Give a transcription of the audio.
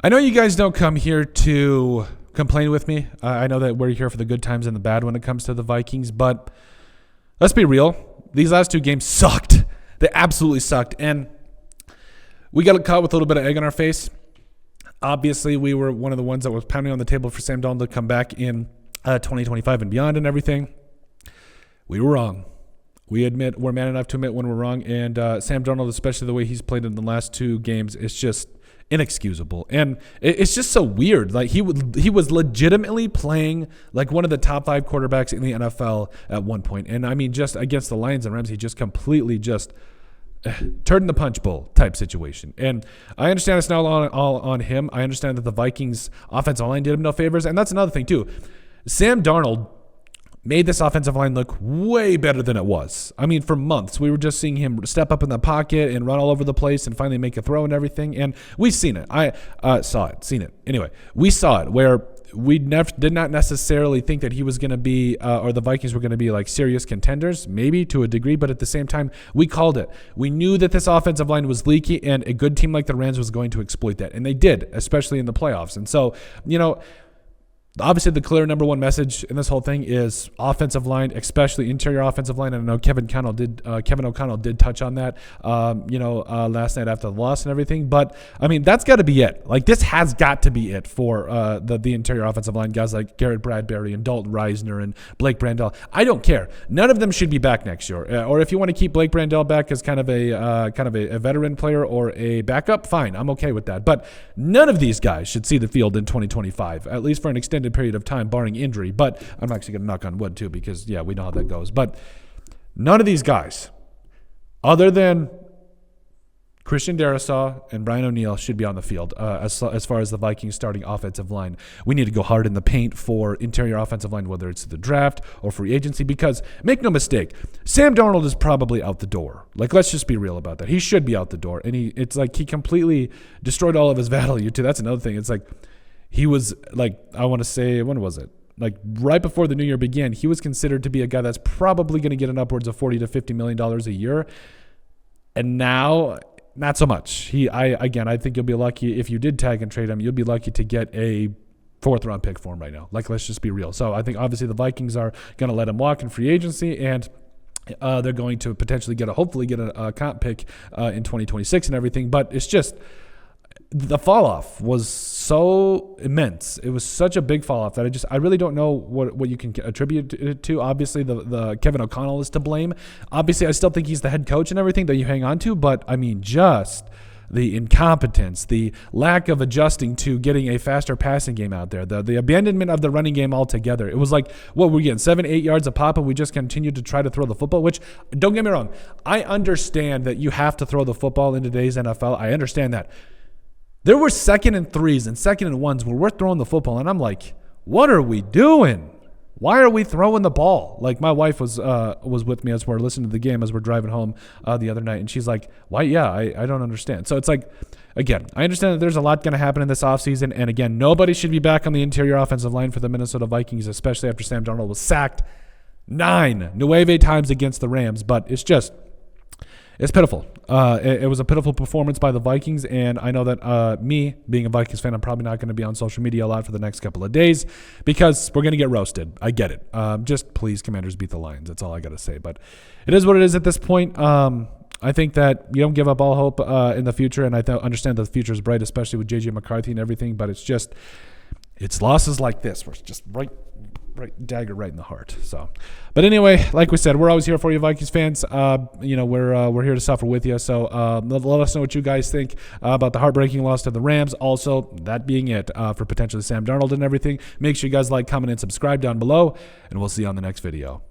I know you guys don't come here to complain with me. I know that we're here for the good times and the bad when it comes to the Vikings, but let's be real. These last two games sucked. They absolutely sucked, and we got caught with a little bit of egg on our face. Obviously, we were one of the ones that was pounding on the table for Sam Darnold to come back in 2025 and beyond and everything. We were wrong. We're man enough to admit when we're wrong, and Sam Darnold, especially the way he's played in the last two games, is just inexcusable. And it's just so weird. Like he was legitimately playing like one of the top 5 quarterbacks in the NFL at one point. And I mean, just against the Lions and Rams, he just completely just turned the punch bowl type situation. And I understand it's not all on him. I understand that the Vikings offensive line did him no favors. And that's another thing too. Sam Darnold made this offensive line look way better than it was. I mean, for months, we were just seeing him step up in the pocket and run all over the place and finally make a throw and everything. And we've seen it. I seen it. Anyway, we saw it where we did not necessarily think that he was going to be, or the Vikings were going to be like serious contenders, maybe to a degree, but at the same time, we called it. We knew that this offensive line was leaky, and a good team like the Rams was going to exploit that, and they did, especially in the playoffs. And so, obviously, the clear number one message in this whole thing is offensive line, especially interior offensive line. And I know Kevin O'Connell did touch on that, last night after the loss and everything. But I mean, that's got to be it. Like this has got to be it for the interior offensive line guys like Garrett Bradbury and Dalton Reisner and Blake Brandel. I don't care. None of them should be back next year. Or if you want to keep Blake Brandel back as kind of a veteran player or a backup, fine. I'm okay with that. But none of these guys should see the field in 2025, at least for an extended period of time, barring injury. But I'm actually going to knock on wood too, because we know how that goes. But none of these guys, other than Christian Darrisaw and Brian O'Neill, should be on the field as far as the Vikings starting offensive line. We need to go hard in the paint for interior offensive line, whether it's the draft or free agency, because make no mistake, Sam Darnold is probably out the door. Like, let's just be real about that. He should be out the door. And it's like he completely destroyed all of his value too. That's another thing. It's like he was like, I want to say, when was it? Like right before the new year began, he was considered to be a guy that's probably going to get an upwards of $40 to $50 million a year. And now, not so much. I think you'll be lucky if you did tag and trade him. You'll be lucky to get a 4th round pick for him right now. Like, let's just be real. So I think obviously the Vikings are going to let him walk in free agency, and they're going to potentially hopefully get a comp pick in 2026 and everything. But it's just, the fall off was so immense. It was such a big fall off that I really don't know what you can attribute it to. Obviously, the Kevin O'Connell is to blame. Obviously, I still think he's the head coach and everything that you hang on to. But I mean, just the incompetence, the lack of adjusting to getting a faster passing game out there, the abandonment of the running game altogether. It was like, what were we getting, 7-8 yards a pop, and we just continued to try to throw the football, which, don't get me wrong, I understand that you have to throw the football in today's NFL. I understand that. There were 2nd and 3s and 2nd and 1s where we're throwing the football, and I'm like, what are we doing? Why are we throwing the ball? Like, my wife was with me as we're listening to the game as we're driving home the other night, and she's like, why? Yeah, I don't understand. So it's like, again, I understand that there's a lot going to happen in this offseason, and again, nobody should be back on the interior offensive line for the Minnesota Vikings, especially after Sam Darnold was sacked 9 times against the Rams, but it's pitiful. It was a pitiful performance by the Vikings, and I know that me, being a Vikings fan, I'm probably not going to be on social media a lot for the next couple of days because we're going to get roasted. I get it. Just please, Commanders, beat the Lions. That's all I got to say. But it is what it is at this point. I think that you don't give up all hope in the future, and I understand that the future is bright, especially with J.J. McCarthy and everything, but it's losses like this where it's just right dagger right in the heart. So, but anyway, like we said, we're always here for you, Vikings fans. We're here to suffer with you. So let us know what you guys think about the heartbreaking loss to the Rams. Also, that being it for potentially Sam Darnold and everything. Make sure you guys like, comment, and subscribe down below, and we'll see you on the next video.